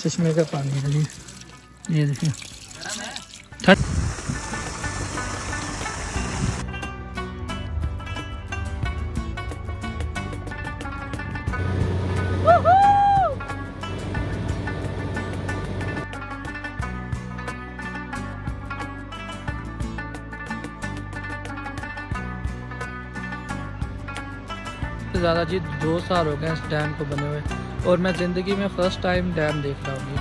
चश्मे का पानी है जी, ये देखिए। ज़्यादा जी 2 साल हो गए इस डैम को बने हुए, और मैं ज़िंदगी में फ़र्स्ट टाइम डैम देख रहा हूँ।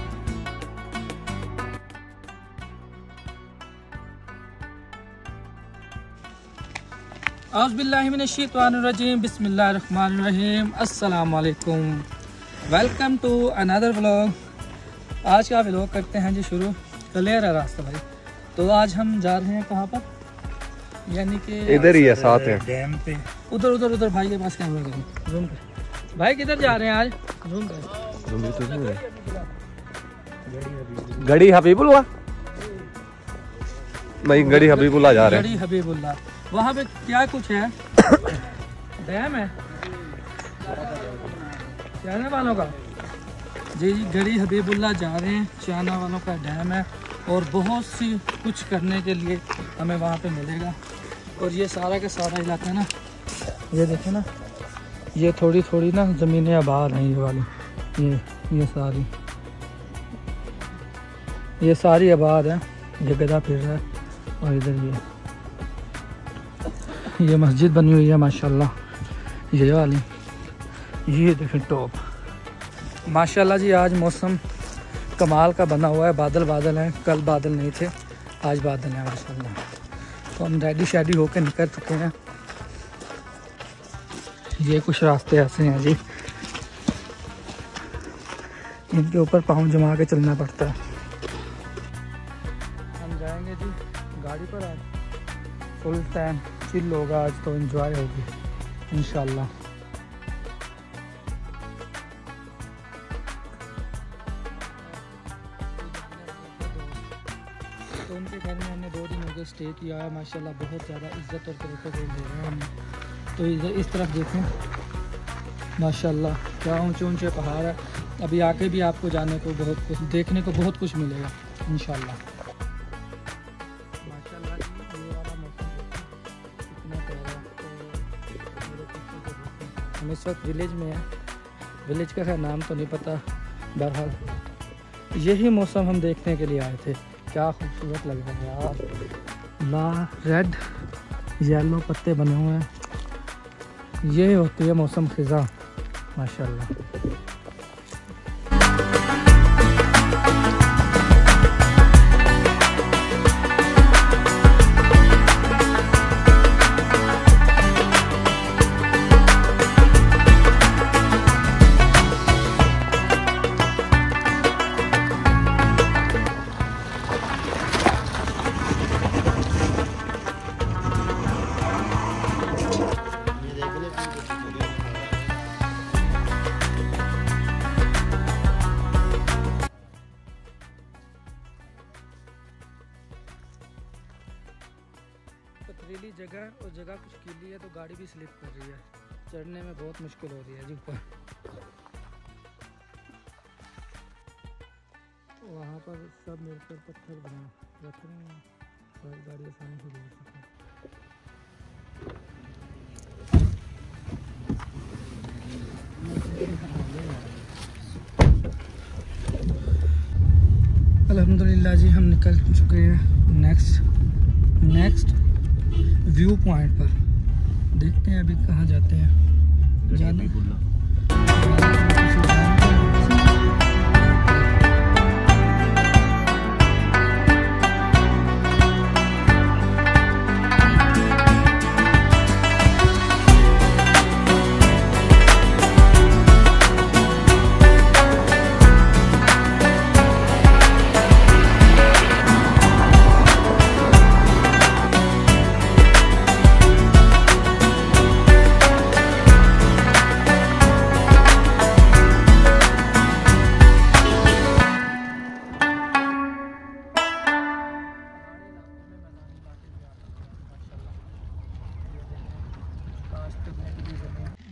औज़ुबिल्लाहिमिनश्शैतानिर्रजीम, बिस्मिल्लाहिर्रहमानिर्रहीम, अस्सलाम वालेकुम, वेलकम टू अनदर व्लॉग। आज का व्लॉग करते हैं जी शुरू। क्लियर है रास्ता भाई। तो आज हम जा रहे हैं कहाँ पर, यानी कि इधर ही है, साथ है डैम पे। उधर भाई के पास कैमरा करें, जूम कर। भाई किधर जा रहे हैं आज? जूम कर। गड़ी हबीबुल्ला, भाई गड़ी हबीबुल्ला जा रहे हैं। गड़ी हबीबुल्ला, वहाँ पे क्या कुछ है? डैम है चाइना वालों का जी। गड़ी हबीबुल्ला जा रहे हैं, चाइना वालों का डैम है, और बहुत सी कुछ करने के लिए हमें वहाँ पे मिलेगा। और ये सारा का सारा इलाका ना, ये देखें ना, ये थोड़ी थोड़ी ना ज़मीनें आबाद हैं, ये वाली, ये सारी आबाद है। ये गधा फिर रहा है, और इधर ये मस्जिद बनी हुई है माशाल्लाह, ये वाली, ये देखें टॉप। माशाल्लाह जी आज मौसम कमाल का बना हुआ है। बादल बादल हैं, कल बादल नहीं थे, आज बादल हैं माशाल्लाह। तो हम रेडी शेडी होकर निकल चुके हैं। ये कुछ रास्ते ऐसे हैं जी, इनके ऊपर पाँव जमा के चलना पड़ता है। हम जाएंगे जी गाड़ी पर, आज फुल टाइम चिल होगा, आज तो एंजॉय होगी इंशाल्लाह। तो उनके घर में हमने 2 दिन हो गए स्टे किया है माशाल्लाह। बहुत ज़्यादा इज्जत और प्रोटोकॉल दे रहे हैं हमें। तो इस तरफ देखें माशाल्लाह, क्या ऊंचे ऊंचे पहाड़ है। अभी आके भी आपको जाने को बहुत कुछ देखने को बहुत कुछ मिलेगा इंशाल्लाह। माशाल्लाह ये वाला मौसम कितना प्यारा है। हम इस वक्त विलेज में है, विलेज का नाम तो नहीं पता, बहरहाल यही मौसम हम देखने के लिए आए थे। क्या खूबसूरत लग रहा है यार, रेड येलो पत्ते बने हुए हैं। ये होती है मौसम खिज़ा माशाल्लाह। पथरीली जगह और जगह कुछ कीली है, तो गाड़ी भी स्लिप कर रही है। चढ़ने में बहुत मुश्किल हो रही है जी ऊपर। वहाँ पर सब मिलकर पत्थर बना रख रहे हैं, और गाड़ी आसानी से जा सके। अल्हम्दुलिल्लाह जी हम निकल चुके हैं नेक्स्ट व्यू पॉइंट पर। देखते हैं अभी कहाँ जाते हैं। जाना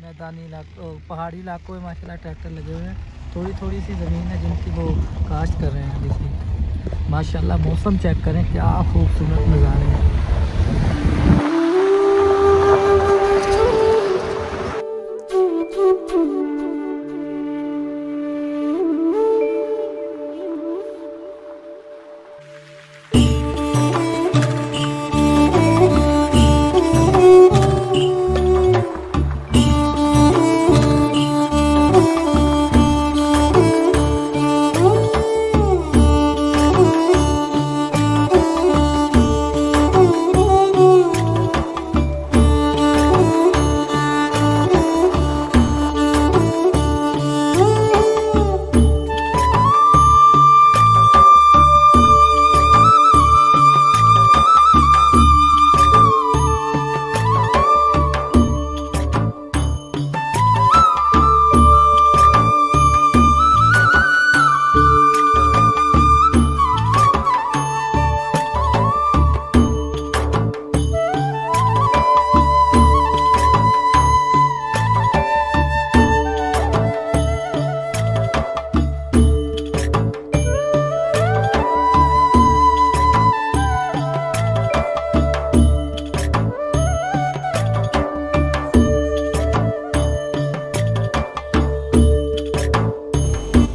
मैदानी इलाकों पहाड़ी इलाकों में माशाल्लाह ट्रैक्टर लगे हुए हैं। थोड़ी थोड़ी सी ज़मीन है जिनकी वो काश्त कर रहे हैं। देखिए माशाल्लाह, मौसम चेक करें क्या खूबसूरत नज़ारे हैं।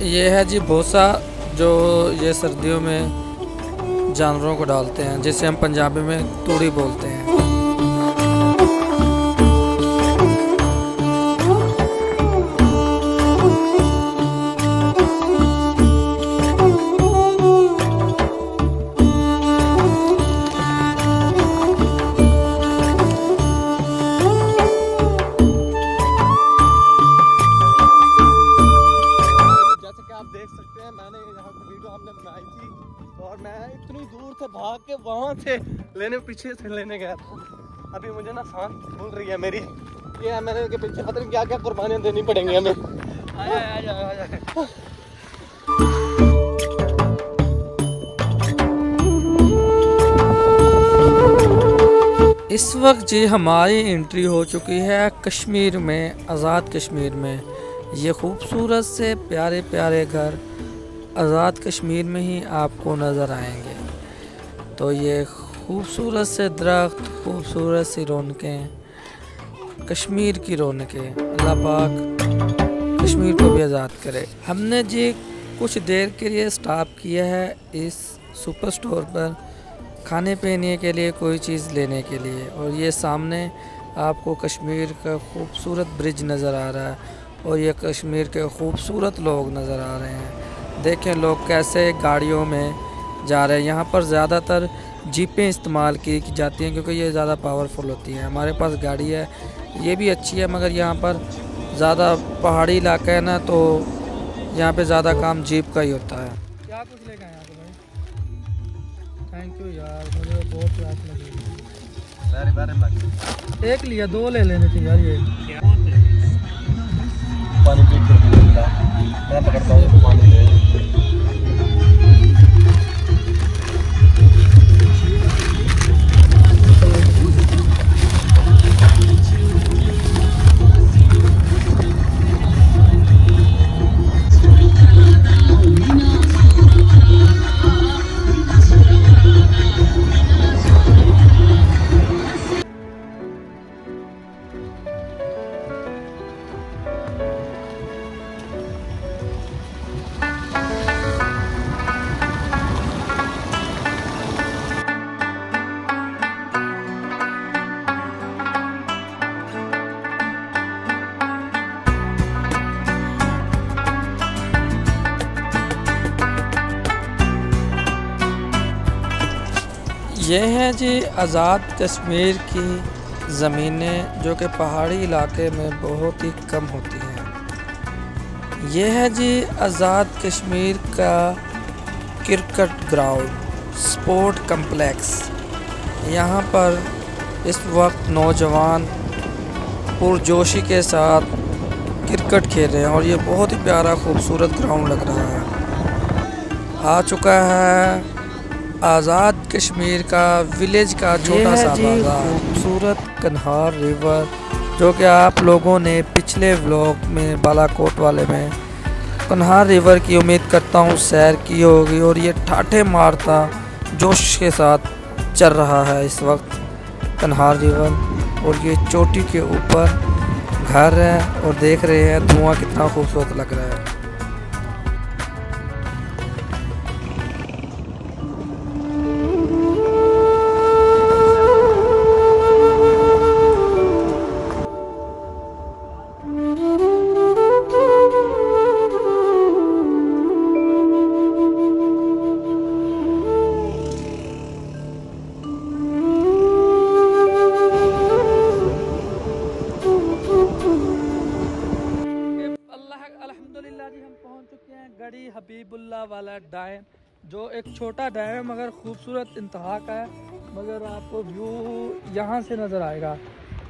ये है जी भोसा, जो ये सर्दियों में जानवरों को डालते हैं, जिसे हम पंजाबी में तूड़ी बोलते हैं। और मैं इतनी दूर से भाग के वहाँ से पीछे से लेने गया था। अभी मुझे ना सांस फूल रही है मेरी। ये मैंने के पीछे पता नहीं क्या क्या कुर्बानियाँ देनी पड़ेंगी हमें। इस वक्त जी हमारी एंट्री हो चुकी है कश्मीर में, आज़ाद कश्मीर में। ये खूबसूरत से प्यारे प्यारे घर आज़ाद कश्मीर में ही आपको नज़र आएंगे। तो ये खूबसूरत से दरख्त, खूबसूरत सी रौनकें, कश्मीर की रौनकें। अल्लाह पाक कश्मीर को भी आज़ाद करे। हमने जी कुछ देर के लिए स्टॉप किया है इस सुपर स्टोर पर, खाने पीने के लिए कोई चीज़ लेने के लिए। और ये सामने आपको कश्मीर का खूबसूरत ब्रिज नज़र आ रहा है और ये कश्मीर के खूबसूरत लोग नज़र आ रहे हैं। देखें लोग कैसे गाड़ियों में जा रहे हैं। यहाँ पर ज़्यादातर जीपें इस्तेमाल की जाती हैं क्योंकि ये ज़्यादा पावरफुल होती हैं। हमारे पास गाड़ी है, ये भी अच्छी है, मगर यहाँ पर ज़्यादा पहाड़ी इलाका है ना, तो यहाँ पे ज़्यादा काम जीप का ही होता है। क्या कुछ लेके आए आप भाई? थैंक यू यार, मुझे बहुत प्यास लगी। एक लिया, दो ले लेने थे यार। ये पानी पी मैं पकड़ता हूँ पानी ले। ये हैं जी आज़ाद कश्मीर की ज़मीनें, जो कि पहाड़ी इलाके में बहुत ही कम होती हैं। ये है जी आज़ाद कश्मीर का क्रिकेट ग्राउंड, स्पोर्ट कम्प्लेक्स। यहाँ पर इस वक्त नौजवान पुरजोशी के साथ क्रिकेट खेल रहे हैं और ये बहुत ही प्यारा खूबसूरत ग्राउंड लग रहा है। आ चुका है आज़ाद कश्मीर का विलेज का छोटा सा बाजार, खूबसूरत कन्हार रिवर, जो कि आप लोगों ने पिछले व्लॉग में बालाकोट वाले में कन्हार रिवर की उम्मीद करता हूँ सैर की होगी। और ये ठाठे मारता जोश के साथ चल रहा है इस वक्त कन्हार रिवर। और ये चोटी के ऊपर घर है और देख रहे हैं धुआं कितना खूबसूरत लग रहा है। अल्हम्दुलिल्लाह जी हम पहुंच चुके हैं गड़ी हबीबुल्लाह वाला डैम, जो एक छोटा डैम है मगर खूबसूरत इंतहा का है। मगर आपको व्यू यहाँ से नज़र आएगा।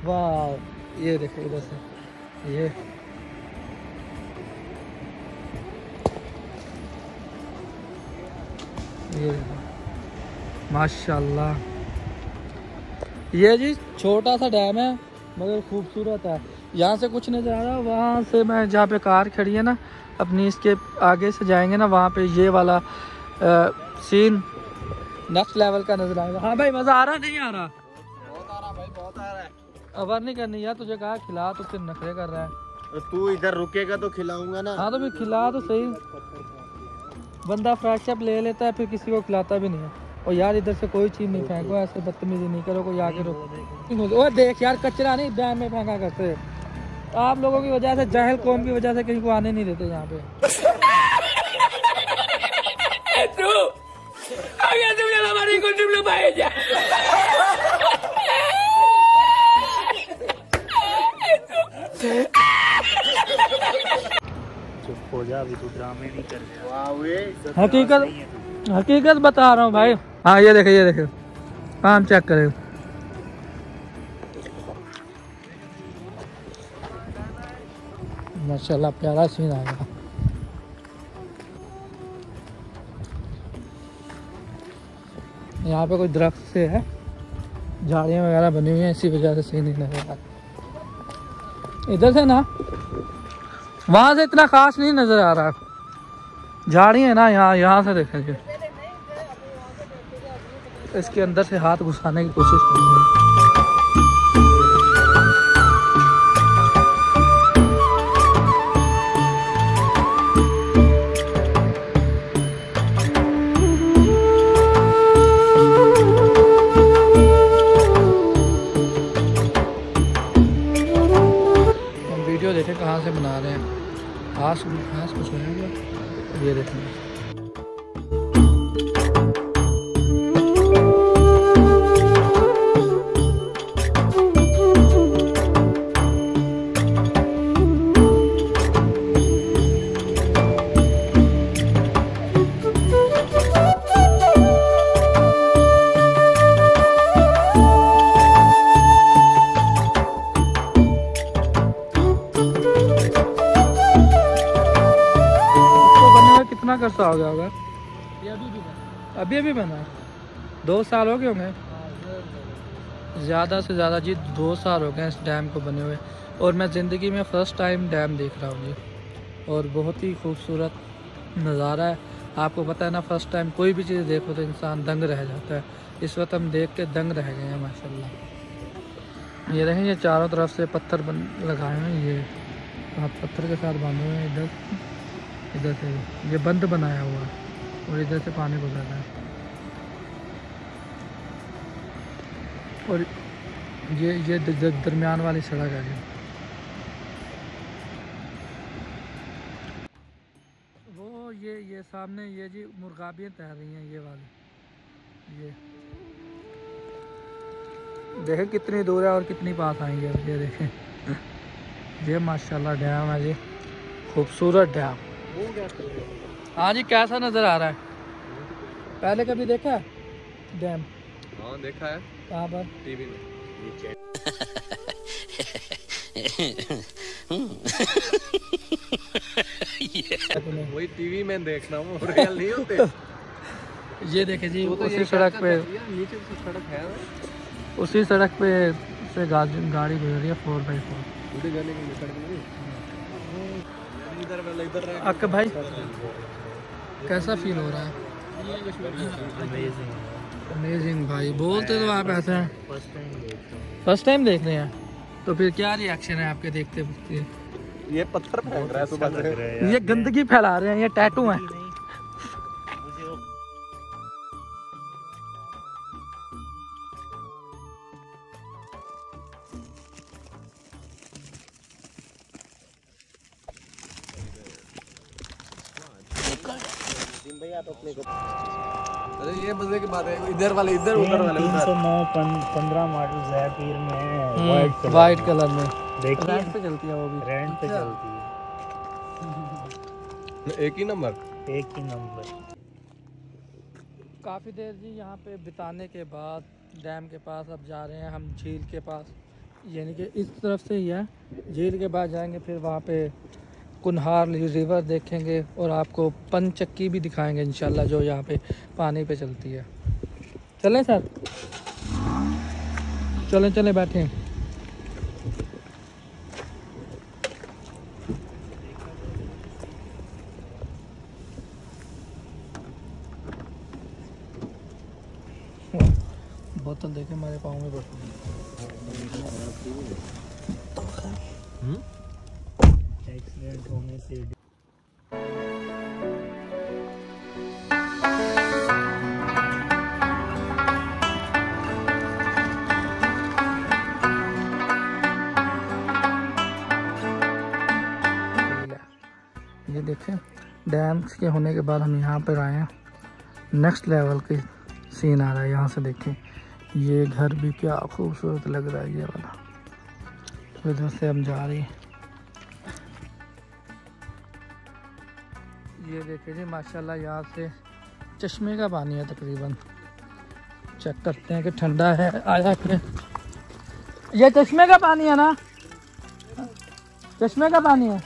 वाह ये देखिए इधर से ये माशाल्लाह। ये जी छोटा सा डैम है मगर खूबसूरत है। यहाँ से कुछ नज़र आ रहा, वहाँ से मैं जहाँ पे कार खड़ी है ना अपनी, इसके आगे से जाएंगे ना वहाँ पे ये वाला सीन नेक्स्ट लेवल का नज़र आएगा। हाँ भाई मज़ा आ रहा नहीं आ रहा? बहुत आ रहा भाई, बहुत आ रहा है। अबर नहीं करनी यार, तुझे कहा खिला तो फिर नखरे कर रहा है। तो तू इधर रुकेगा तो खिलाऊंगा ना। हाँ तो फिर खिला तो सही। बंदा फ्रेशअप ले लेता है फिर किसी को खिलाता भी नहीं है। और यार इधर से कोई चीज़ नहीं फेंको, ऐसे बदतमीजी नहीं करो, कोई आके रोको। और देख यार कचरा नहीं डैम में फेंका करते। आप लोगों की वजह से, जाहिल कौम की वजह से कहीं को आने नहीं देते यहाँ पे। चुप हो जा, अभी तू ड्रामे नहीं कर रहा। हकीकत बता रहा हूँ भाई। हाँ ये देखे काम चेक करे। माशाल्लाह प्यारा सीन आएगा। यहाँ पे कोई दरख्त से है, झाड़ियाँ वगैरह बनी हुई हैं, इसी वजह से सीन नहीं नजर आ रहा। इधर से ना वहाँ से इतना खास नहीं नजर आ रहा। झाड़ी है ना यहाँ से देखेंगे, इसके अंदर से हाथ घुसाने की कोशिश करेंगे। वीडियो देखें कहाँ से बना रहे हैं। घास कुछ होगा, ये देखेंगे। कितना करता होगा अभी बना 2 साल हो गए होंगे, ज़्यादा से ज़्यादा जी 2 साल हो गए इस डैम को बने हुए। और मैं ज़िंदगी में फ़र्स्ट टाइम डैम देख रहा हूँ जी। और बहुत ही खूबसूरत नज़ारा है। आपको पता है ना, फ़र्स्ट टाइम कोई भी चीज़ देखो तो इंसान दंग रह जाता है। इस वक्त हम देख के दंग रह गए हैं माशाल्लाह। ये देखें, ये चारों तरफ से पत्थर लगाए हुए हैं, ये पत्थर के साथ बांधे हुए हैं। इधर से ये बंद बनाया हुआ है और इधर से पानी गुजर रहा है। और ये दरमियान वाली सड़क है जी। वो ये सामने ये जी मुर्गाबियाँ तैर रही हैं, ये वाली। ये देखें कितनी दूर है और कितनी पास आएंगे। ये देखें, ये माशाल्लाह डैम है जी, खूबसूरत डैम। हाँ जी, कैसा नज़र आ रहा है? पहले कभी देखा है डैम? हाँ देखा है। कहाँ पर? टीवी में। वही टीवी में देखना, वो रियल नहीं होते। ये देखे जी, उसी सड़क पे, नीचे से सड़क है, उसी सड़क पे से गाड़ी गुजर रही है 4x4। आपका भाई कैसा फील हो रहा है? अमेजिंग भाई, बोलते तो आप ऐसे हैं। फर्स्ट टाइम देख रहे हैं तो फिर क्या रिएक्शन है आपके देखते वक्त? ये पत्थर फेंक रहा है सुबह से। ये गंदगी फैला रहे हैं, ये टैटू हैं। अरे ये मजे की बात है, इधर वाले इधर, उधर वाले उधर। 309 15 मॉडल ज़ैकीर में वाइट कलर में देखिए, रेंट पे चलती है वो भी। रेंट पे चलती है, एक ही नंबर। एक ही नंबर। काफ़ी देर जी यहाँ पे बिताने के बाद डैम के पास अब जा रहे हैं हम झील के पास, यानी कि इस तरफ से ही है। झील के बाद जाएंगे, फिर वहाँ पे कुनहार रिवर देखेंगे और आपको पंचक्की भी दिखाएंगे इंशाल्लाह, जो यहाँ पे पानी पे चलती है। चलें सर? चलें चलें, बैठें। बोतल देखे हमारे पाँव में पड़। एक्सीडेंट होने से ये देखें, डैम के होने के बाद हम यहाँ पर आए हैं। नेक्स्ट लेवल के सीन आ रहा है यहाँ से। देखें ये घर भी क्या खूबसूरत लग रहा है, ये वाला। इधर से हम जा रहे हैं। ये देखिए जी माशाल्लाह, यहाँ से चश्मे का पानी है तकरीबन। चेक करते हैं कि ठंडा है। आया फिर ये चश्मे का पानी है ना? चश्मे का पानी है।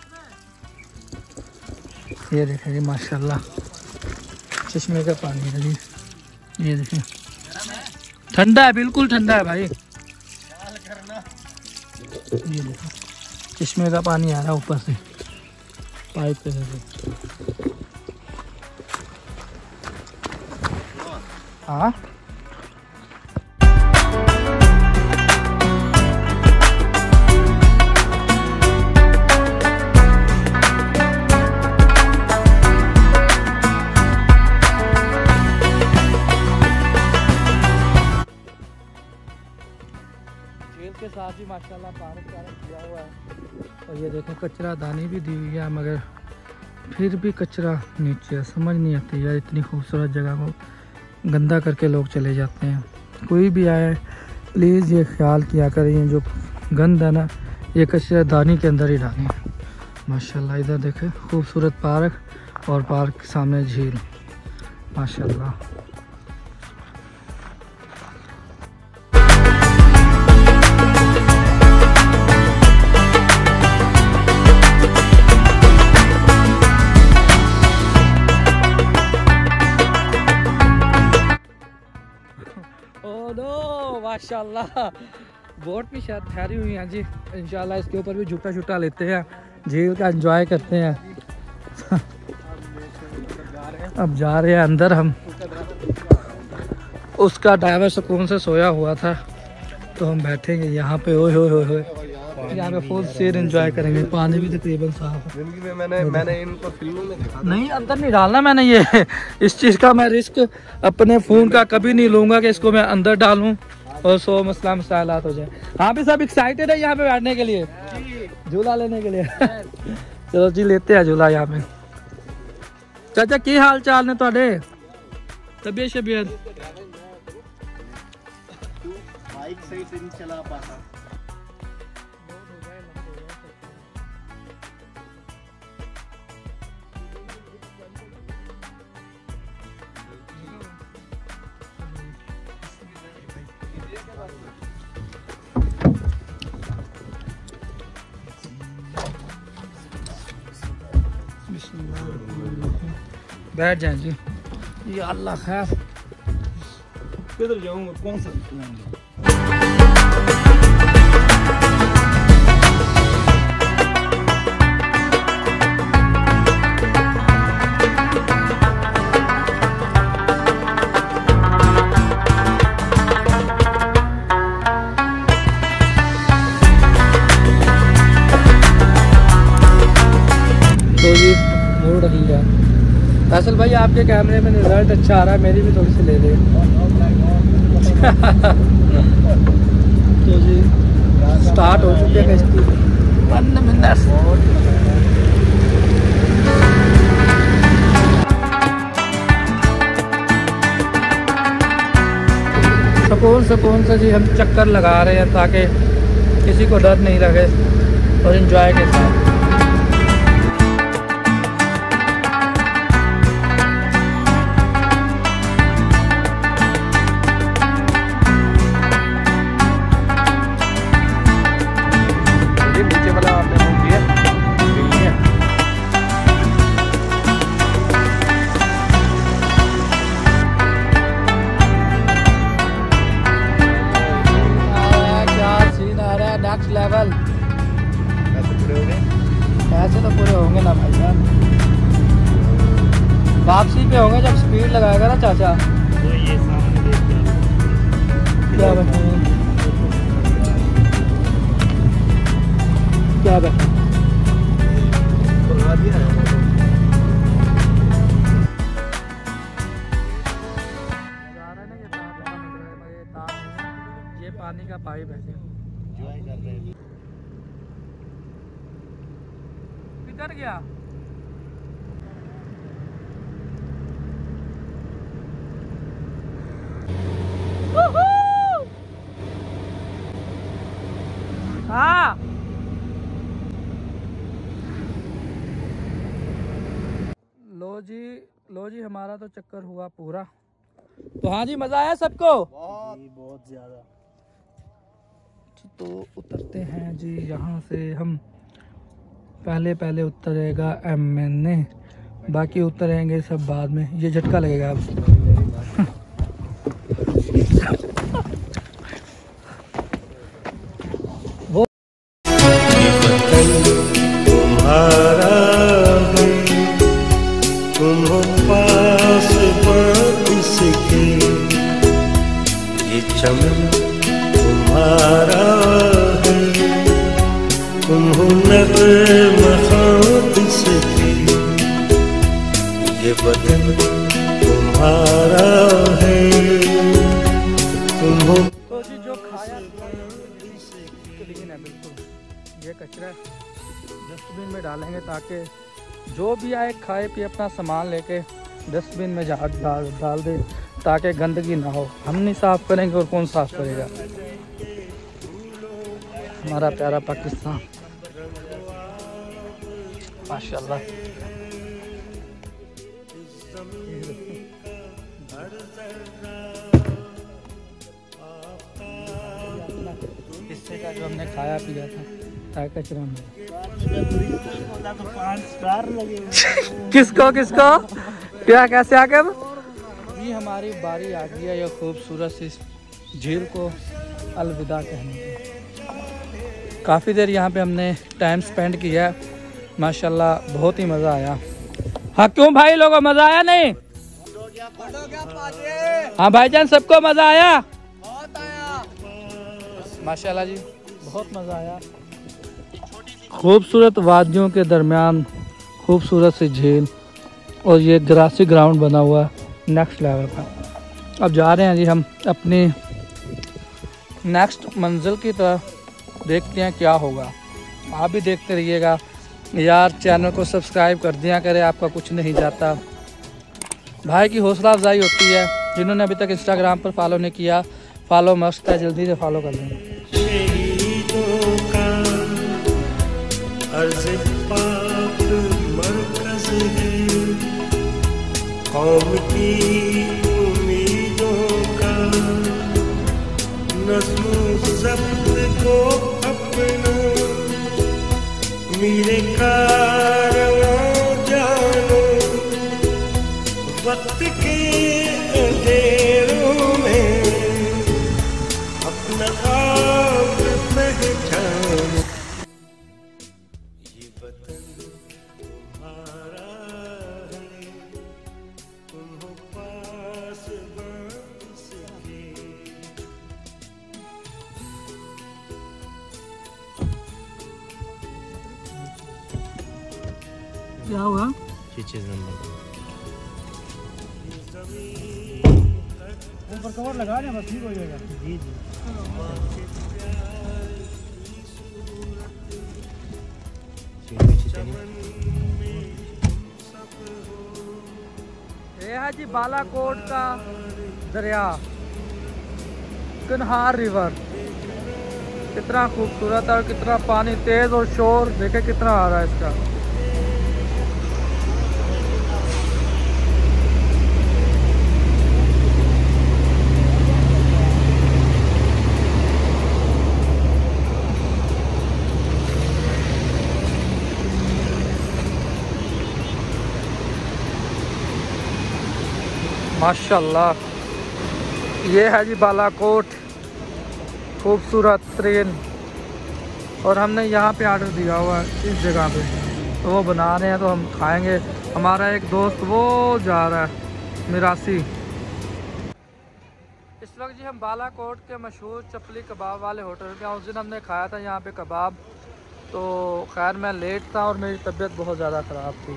ये देखें जी माशाल्लाह, चश्मे का पानी है जी। ये देखें ठंडा है, बिल्कुल ठंडा है भाई। ये देखो चश्मे का पानी आ रहा है ऊपर से पाइप पे से। हाँ झील के साथ ही माशाल्लाह पार्क किया हुआ है। और ये देखें कचरा दानी भी दी हुई है, मगर फिर भी कचरा नीचे है। समझ नहीं आती यार, इतनी खूबसूरत जगह को गंदा करके लोग चले जाते हैं। कोई भी आए प्लीज़ ये ख्याल किया करें, ये जो गंद है ना, ये कचरा दानी के अंदर ही डालें। माशाल्लाह इधर देखें खूबसूरत पार्क, और पार्क के सामने झील माशाल्लाह। माशाल्लाह बोट भी शायद ठहरी हुई है जी। इंशाल्लाह इसके ऊपर भी झूठा छुट्टा लेते हैं, झील का एंजॉय करते हैं। अब जा रहे हैं अंदर हम। उसका ड्राइवर सुकून से सोया हुआ था, तो हम बैठेंगे यहाँ पे। ओए होए होए, यहाँ पे फुल सीन एंजॉय करेंगे। पानी भी तकरीबन साफ है। जिंदगी में मैंने इनको फिल्मों में देखा। नहीं अंदर नहीं डालना मैंने, ये इस चीज़ का मैं रिस्क अपने फ़ोन का कभी नहीं लूँगा कि इसको मैं अंदर डालूँ और 100 मसला मसाइलात हो जाए। हाँ भी सब एक्साइटेड है यहाँ पे बैठने के लिए, झूला लेने के लिए। चलो जी लेते हैं झूला यहाँ पे। चाचा की हाल चाल ने ਤੁਹਾਡੇ? तबीयत शबीयत? बाइक सही से नहीं चला पाता। बैठ जाए जी। ये अल्लाह खैर। किधर जाऊंगा, कौन सा फैसल भाई आपके कैमरे में रिजल्ट अच्छा आ रहा है, मेरी भी थोड़ी सी ले ले। तो जी स्टार्ट हो चुके हैं कश्ती 1 मिनट। सुकून से जी हम चक्कर लगा रहे हैं ताकि किसी को डर नहीं लगे और एंजॉय के साथ। नीचे वाला आपने बोल दिया नहीं है। क्या सीन आ रहा है नेक्स्ट लेवल। पैसे पूरे हो गए? पैसे तो पूरे होंगे ना भाई साहब, वापसी पे होंगे जब स्पीड लगाएगा ना चाचा। तो ये सामने देख क्या बने क्या बने बुला दिया है। ये पानी का पाइप है। एंजॉय कर रहे हैं। किधर गया? हाँ लो जी हमारा तो चक्कर हुआ पूरा। तो हाँ जी मज़ा आया सबको? बहुत ज़्यादा। तो उतरते हैं जी यहाँ से हम। पहले उतरेगा MNA, बाकी उतरेंगे सब बाद में। ये झटका लगेगा अब। तुम्हारा है, तुम हो पास इसके, ये चमन तुम्हारा है, तुम हो नग़्मा इसके, ये बदन तुम्हारा है, तुम हो। तो जी जो खाया क्लीन है बिल्कुल। ये कचरा डस्टबिन में डालेंगे ताकि जो भी आए खाए पिए अपना सामान लेके डस्टबिन में डाल दे ताकि गंदगी ना हो। हम नहीं साफ़ करेंगे और कौन साफ़ करेगा? हमारा प्यारा पाकिस्तान माशाल्लाह। हिस्से का जो हमने खाया पिया था कचरा में। तो 5 स्टार लगे। किसको क्या कैसे आके ये हमारी बारी आ गई है ये खूबसूरत सी झील को अलविदा कहने की। काफ़ी देर यहाँ पे हमने टाइम स्पेंड किया है माशाल्लाह, बहुत ही मज़ा आया। हाँ क्यों भाई लोगों मज़ा आया नहीं? हाँ भाईजान सबको मज़ा आया? माशाल्लाह जी बहुत मज़ा आया। खूबसूरत वादियों के दरमियान खूबसूरत सी झील और ये ग्रासी ग्राउंड बना हुआ है नेक्स्ट लेवल का। अब जा रहे हैं जी हम अपनी नेक्स्ट मंजिल की तरफ, देखते हैं क्या होगा। आप भी देखते रहिएगा यार, चैनल को सब्सक्राइब कर दिया करें, आपका कुछ नहीं जाता। भाई की हौसला अफजाई होती है। जिन्होंने अभी तक इंस्टाग्राम पर फॉलो नहीं किया, फॉलो मस्त है, जल्दी से फॉलो कर लें। अर्ज़ पाक मरकज़ है, कौम की उम्मीदों का, नज़्म ज़ब्त को अपना मेरे कारवां जानो, वक्त के अंधेरों में अपना आप पहचानो। ये वतन तुम्हारा है, तुम हो पास इसके। क्या हुआ? नंबर ऊपर कवर लगा दें बस ठीक हो जाएगा। जी जी ये है जी बालाकोट का दरिया, कन्हार रिवर। कितना खूबसूरत है और कितना पानी तेज और शोर देखे कितना आ रहा है इसका। माशाल्लाह, ये है जी बालाकोट, खूबसूरत ट्रेन। और हमने यहाँ पे ऑर्डर दिया हुआ है इस जगह पे, तो वो बना रहे हैं तो हम खाएंगे। हमारा एक दोस्त वो जा रहा है मिरासी। इस वक्त जी हम बालाकोट के मशहूर चपली कबाब वाले होटल पे, उस दिन हमने खाया था यहाँ पे कबाब। तो खैर मैं लेट था और मेरी तबीयत बहुत ज़्यादा ख़राब थी।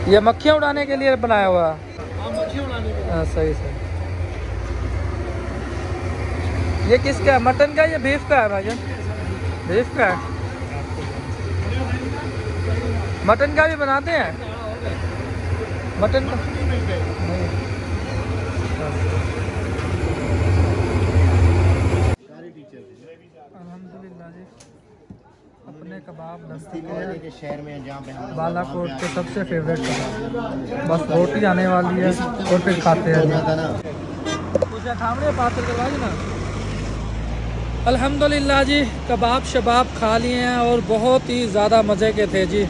ये मक्खियाँ उड़ाने के लिए बनाया हुआ है। सही सही। ये किसका है, मटन का या बीफ का है भाईजान? बीफ का है। मटन का भी बनाते हैं? मटन का अल्हम्दुलिल्लाह जी, अपने कबाब के शहर में जहाँ पे हम बालाकोट के सबसे फेवरेट कबाब। बस रोटी आने वाली है और फिर खाते हैं। पात्र करवाइए ना। अल्हम्दुलिल्लाह जी, कबाब शबाब खा लिए हैं और बहुत ही ज़्यादा मज़े के थे जी।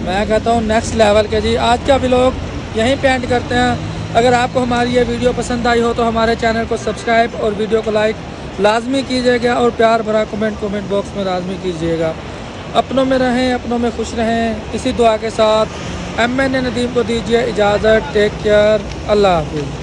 मैं कहता हूँ नेक्स्ट लेवल के जी। आज का व्लॉग यहीं पे एंड करते हैं। अगर आपको हमारी ये वीडियो पसंद आई हो तो हमारे चैनल को सब्सक्राइब और वीडियो को लाइक लाजमी कीजिएगा और प्यार भरा कमेंट बॉक्स में लाजमी कीजिएगा। अपनों में रहें, अपनों में खुश रहें। इसी दुआ के साथ MN नदीम को दीजिए इजाज़त। टेक केयर, अल्लाह हाफिज़।